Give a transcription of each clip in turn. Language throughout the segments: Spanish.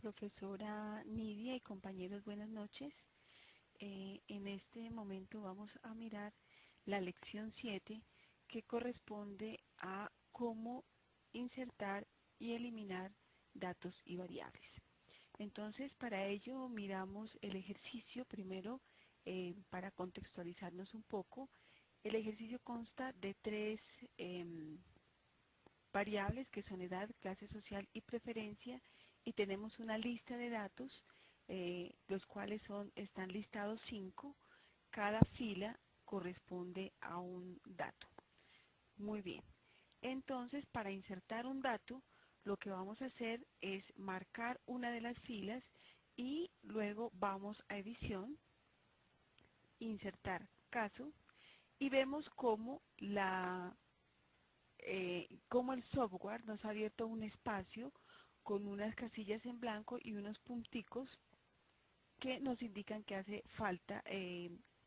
Profesora Nidia y compañeros, buenas noches. En este momento vamos a mirar la lección 7 que corresponde a cómo insertar y eliminar datos y variables. Entonces, para ello miramos el ejercicio primero para contextualizarnos un poco. El ejercicio consta de tres variables que son edad, clase social y preferencia, y tenemos una lista de datos, los cuales están listados 5. Cada fila corresponde a un dato. Muy bien. Entonces, para insertar un dato, lo que vamos a hacer es marcar una de las filas y luego vamos a edición, insertar caso, y vemos cómo el software nos ha abierto un espacio con unas casillas en blanco y unos punticos que nos indican que hace falta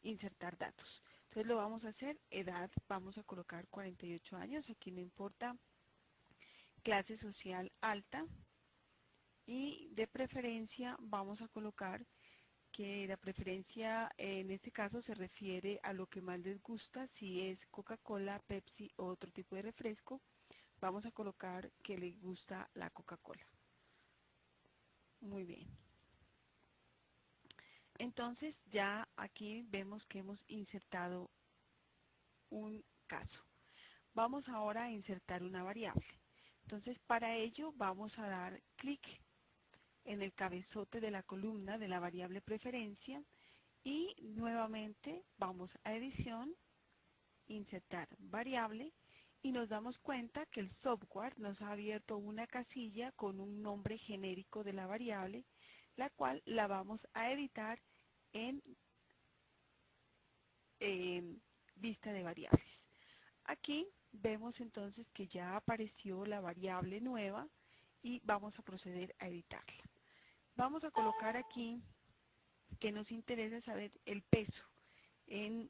insertar datos. Entonces lo vamos a hacer, edad, vamos a colocar 48 años, aquí no importa, clase social alta, y de preferencia vamos a colocar que la preferencia en este caso se refiere a lo que más les gusta, si es Coca-Cola, Pepsi o otro tipo de refresco, vamos a colocar que les gusta la Coca-Cola. Muy bien. Entonces ya aquí vemos que hemos insertado un caso. Vamos ahora a insertar una variable. Entonces para ello vamos a dar clic en el cabezote de la columna de la variable preferencia y nuevamente vamos a edición, insertar variable, y nos damos cuenta que el software nos ha abierto una casilla con un nombre genérico de la variable, la cual la vamos a editar en lista de variables. Aquí vemos entonces que ya apareció la variable nueva y vamos a proceder a editarla. Vamos a colocar aquí que nos interesa saber el peso en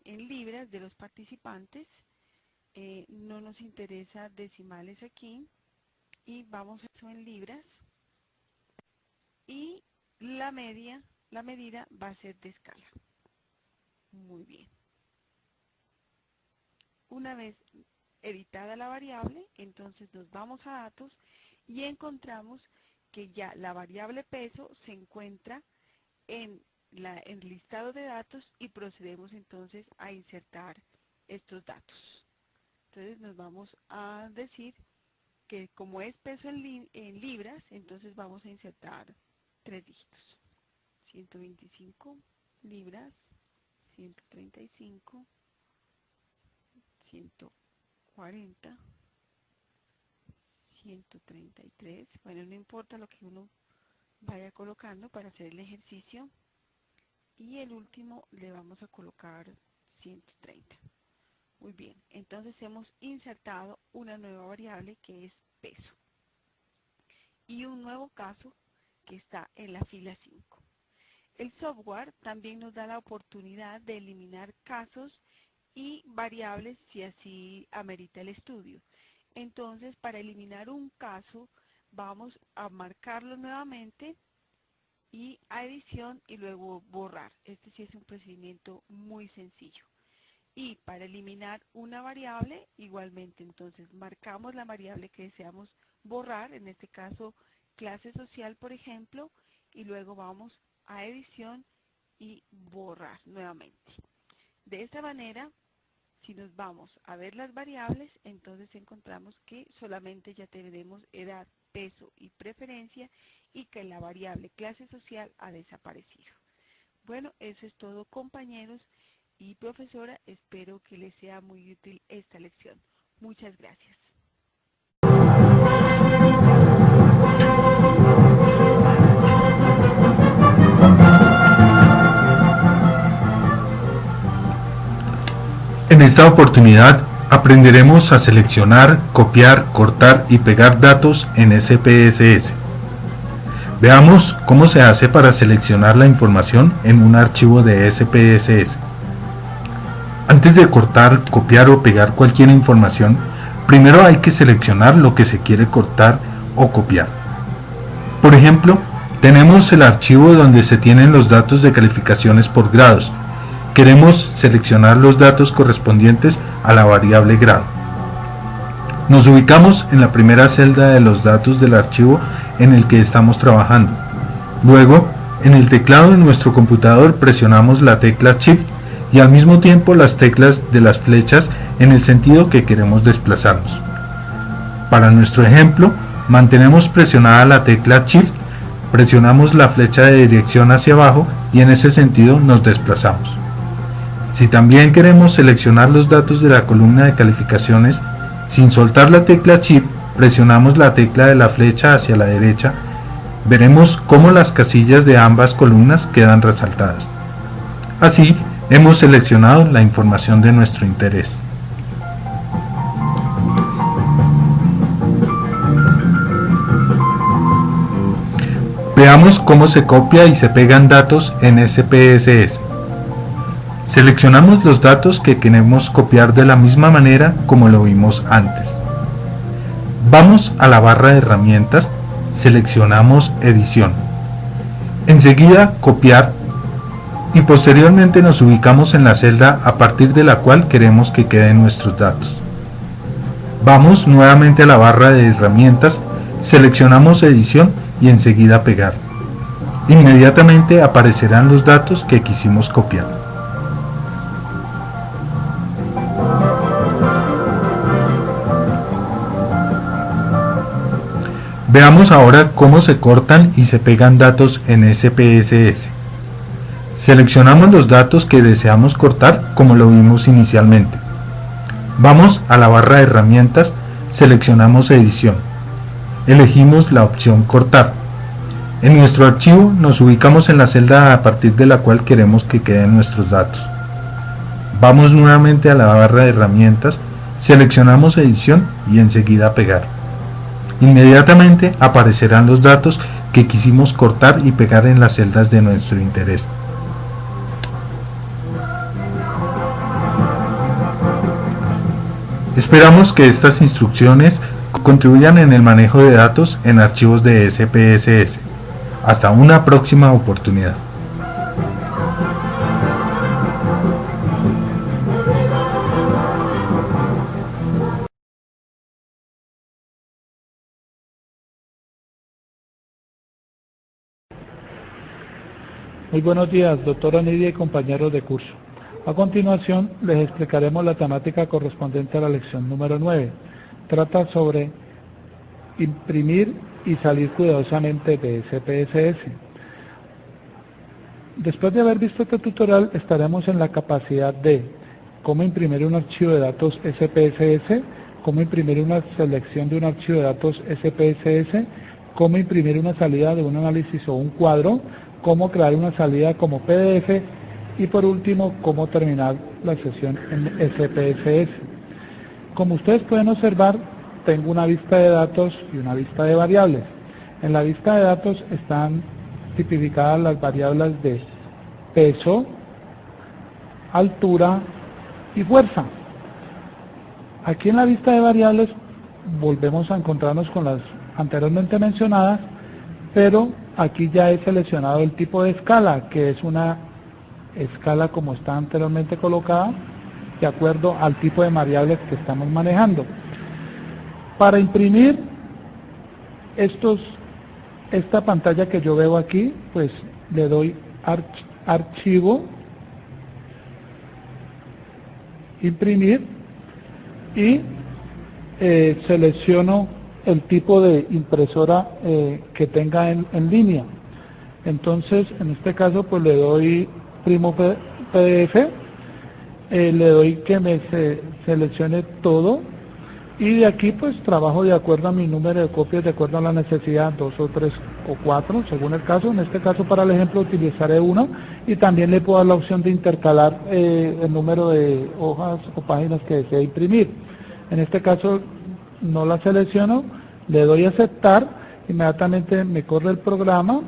libras de los participantes. No nos interesa decimales aquí y vamos a eso en libras, y la medida va a ser de escala. Muy bien. Una vez editada la variable, entonces nos vamos a datos y encontramos que ya la variable peso se encuentra en el listado de datos y procedemos entonces a insertar estos datos. Entonces nos vamos a decir que como es peso en libras, entonces vamos a insertar 3 dígitos. 125 libras, 135, 140, 133. Bueno, no importa lo que uno vaya colocando para hacer el ejercicio. Y el último le vamos a colocar 130. Muy bien, entonces hemos insertado una nueva variable que es peso y un nuevo caso que está en la fila 5. El software también nos da la oportunidad de eliminar casos y variables si así amerita el estudio. Entonces, para eliminar un caso, vamos a marcarlo nuevamente y a edición y luego borrar. Este sí es un procedimiento muy sencillo. Y para eliminar una variable, igualmente, entonces marcamos la variable que deseamos borrar, en este caso clase social, por ejemplo, y luego vamos a edición y borrar nuevamente. De esta manera, si nos vamos a ver las variables, entonces encontramos que solamente ya tenemos edad, peso y preferencia y que la variable clase social ha desaparecido. Bueno, eso es todo, compañeros y profesora, espero que les sea muy útil esta lección. Muchas gracias. En esta oportunidad aprenderemos a seleccionar, copiar, cortar y pegar datos en SPSS. Veamos cómo se hace para seleccionar la información en un archivo de SPSS. Antes de cortar, copiar o pegar cualquier información, primero hay que seleccionar lo que se quiere cortar o copiar. Por ejemplo, Tenemos el archivo donde se tienen los datos de calificaciones por grados. Queremos seleccionar los datos correspondientes a la variable grado. Nos ubicamos en la primera celda de los datos del archivo en el que estamos trabajando. Luego, en el teclado de nuestro computador presionamos la tecla Shift y al mismo tiempo las teclas de las flechas en el sentido que queremos desplazarnos. Para nuestro ejemplo, mantenemos presionada la tecla Shift, presionamos la flecha de dirección hacia abajo y en ese sentido nos desplazamos. Si también queremos seleccionar los datos de la columna de calificaciones, sin soltar la tecla Shift, presionamos la tecla de la flecha hacia la derecha, veremos cómo las casillas de ambas columnas quedan resaltadas. Así, hemos seleccionado la información de nuestro interés. Veamos cómo se copia y se pegan datos en SPSS. Seleccionamos los datos que queremos copiar de la misma manera como lo vimos antes. Vamos a la barra de herramientas, seleccionamos edición. Enseguida copiar y posteriormente nos ubicamos en la celda a partir de la cual queremos que queden nuestros datos. Vamos nuevamente a la barra de herramientas, seleccionamos edición y enseguida pegar. Inmediatamente aparecerán los datos que quisimos copiar. Veamos ahora cómo se cortan y se pegan datos en SPSS. Seleccionamos los datos que deseamos cortar como lo vimos inicialmente. Vamos a la barra de herramientas, seleccionamos edición. Elegimos la opción cortar. En nuestro archivo nos ubicamos en la celda a partir de la cual queremos que queden nuestros datos. Vamos nuevamente a la barra de herramientas, seleccionamos edición y enseguida pegar. Inmediatamente aparecerán los datos que quisimos cortar y pegar en las celdas de nuestro interés. Esperamos que estas instrucciones contribuyan en el manejo de datos en archivos de SPSS. Hasta una próxima oportunidad. Muy buenos días, doctora Nidia y compañeros de curso. A continuación, les explicaremos la temática correspondiente a la lección número 9. Trata sobre imprimir y salir cuidadosamente de SPSS. Después de haber visto este tutorial, estaremos en la capacidad de cómo imprimir un archivo de datos SPSS, cómo imprimir una selección de un archivo de datos SPSS, cómo imprimir una salida de un análisis o un cuadro, cómo crear una salida como PDF y por último, cómo terminar la sesión en SPSS. Como ustedes pueden observar, tengo una vista de datos y una vista de variables. En la vista de datos están tipificadas las variables de peso, altura y fuerza. Aquí en la vista de variables volvemos a encontrarnos con las anteriormente mencionadas, pero aquí ya he seleccionado el tipo de escala, que es una escala como está anteriormente colocada, de acuerdo al tipo de variables que estamos manejando. Para imprimir esta pantalla que yo veo aquí, pues le doy archivo, imprimir y selecciono el tipo de impresora que tenga en línea. Entonces, en este caso, pues le doy primo PDF, le doy que me seleccione todo y de aquí pues trabajo de acuerdo a mi número de copias, de acuerdo a la necesidad, 2 o 3 o 4, según el caso. En este caso, para el ejemplo, utilizaré uno y también le puedo dar la opción de intercalar el número de hojas o páginas que desee imprimir. En este caso, no la selecciono, le doy a aceptar, inmediatamente me corre el programa,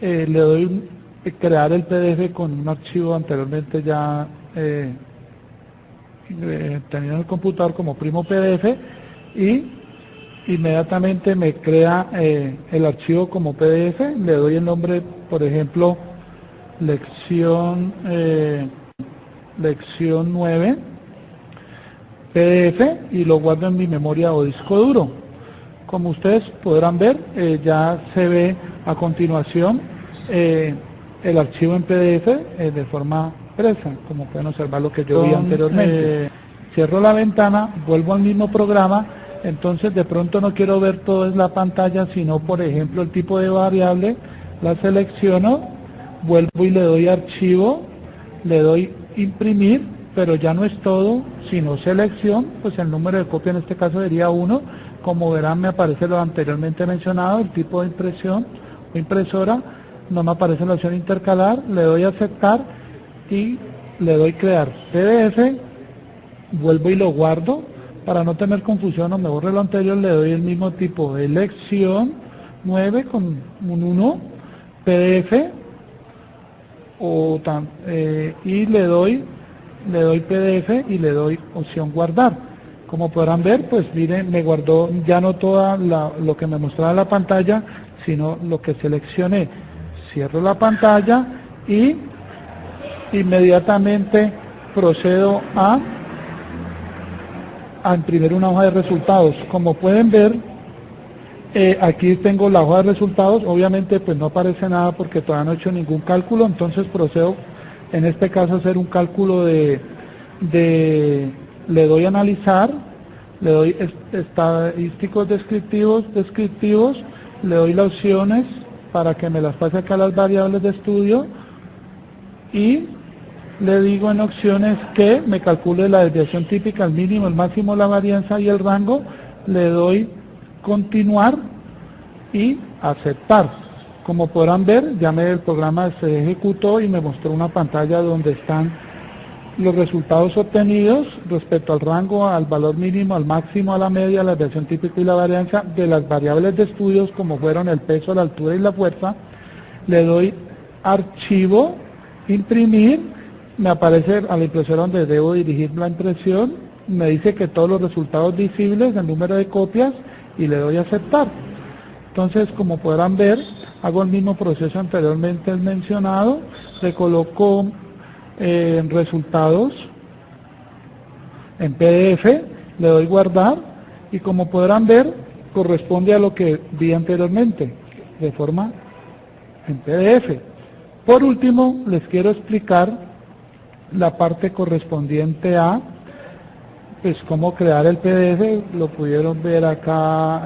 le doy crear el PDF con un archivo anteriormente ya tenido en el computador como primo PDF y inmediatamente me crea el archivo como PDF, le doy el nombre, por ejemplo, lección 9 PDF y lo guardo en mi memoria o disco duro. Como ustedes podrán ver, ya se ve a continuación el archivo en PDF de forma presa, como pueden observar lo que yo vi anteriormente. Cierro la ventana, vuelvo al mismo programa, entonces de pronto no quiero ver toda la pantalla, sino por ejemplo el tipo de variable, la selecciono, vuelvo y le doy archivo, le doy imprimir, pero ya no es todo, sino selección, pues el número de copia en este caso sería 1, como verán me aparece lo anteriormente mencionado, el tipo de impresión o impresora, no me aparece la opción intercalar, le doy a aceptar y le doy crear PDF, vuelvo y lo guardo, para no tener confusión o me borre lo anterior, le doy el mismo tipo de lección 9 con un 1, PDF, y le doy PDF y le doy opción guardar. Como podrán ver, pues miren, me guardó ya no toda lo que me mostraba la pantalla, sino lo que seleccioné. Cierro la pantalla y inmediatamente procedo a imprimir una hoja de resultados. Como pueden ver, aquí tengo la hoja de resultados, obviamente pues no aparece nada porque todavía no he hecho ningún cálculo, entonces procedo en este caso a hacer un cálculo le doy a analizar, le doy estadísticos descriptivos, le doy las opciones para que me las pase acá a las variables de estudio y le digo en opciones que me calcule la desviación típica, el mínimo, el máximo, la varianza y el rango, le doy continuar y aceptar. Como podrán ver, ya el programa se ejecutó y me mostró una pantalla donde están los resultados obtenidos respecto al rango, al valor mínimo, al máximo, a la media, la desviación típica y la varianza de las variables de estudios como fueron el peso, la altura y la fuerza. Le doy archivo, imprimir, me aparece a la impresora donde debo dirigir la impresión, me dice que todos los resultados visibles, el número de copias y le doy a aceptar. Entonces, como podrán ver, hago el mismo proceso anteriormente mencionado, le coloco resultados en PDF, le doy guardar y como podrán ver, corresponde a lo que vi anteriormente, de forma en PDF. Por último, les quiero explicar la parte correspondiente a pues cómo crear el PDF. Lo pudieron ver acá,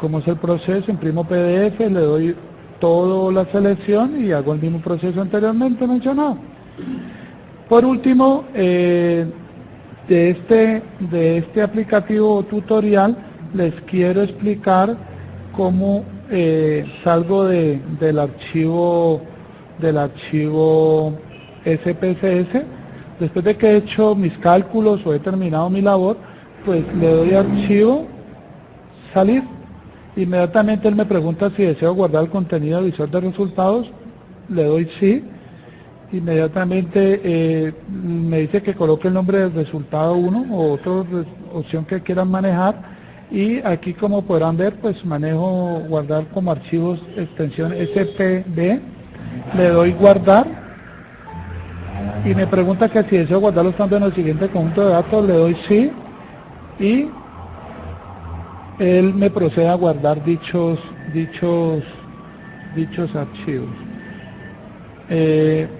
cómo es el proceso. Imprimo PDF, le doy toda la selección y hago el mismo proceso anteriormente mencionado. Por último, de este aplicativo tutorial les quiero explicar cómo salgo del archivo SPSS. Después de que he hecho mis cálculos o he terminado mi labor, pues le doy archivo, salir. Inmediatamente él me pregunta si deseo guardar el contenido del visor de resultados, le doy sí. Inmediatamente me dice que coloque el nombre del resultado 1 o otra opción que quieran manejar. Y aquí, como podrán ver, pues manejo guardar como archivos extensión SPB, le doy guardar y me pregunta que si deseo guardar los campos en el siguiente conjunto de datos, le doy sí y él me procede a guardar dichos archivos.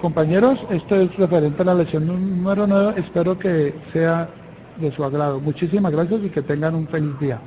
Compañeros, esto es referente a la lección número 9, espero que sea de su agrado. Muchísimas gracias y que tengan un feliz día.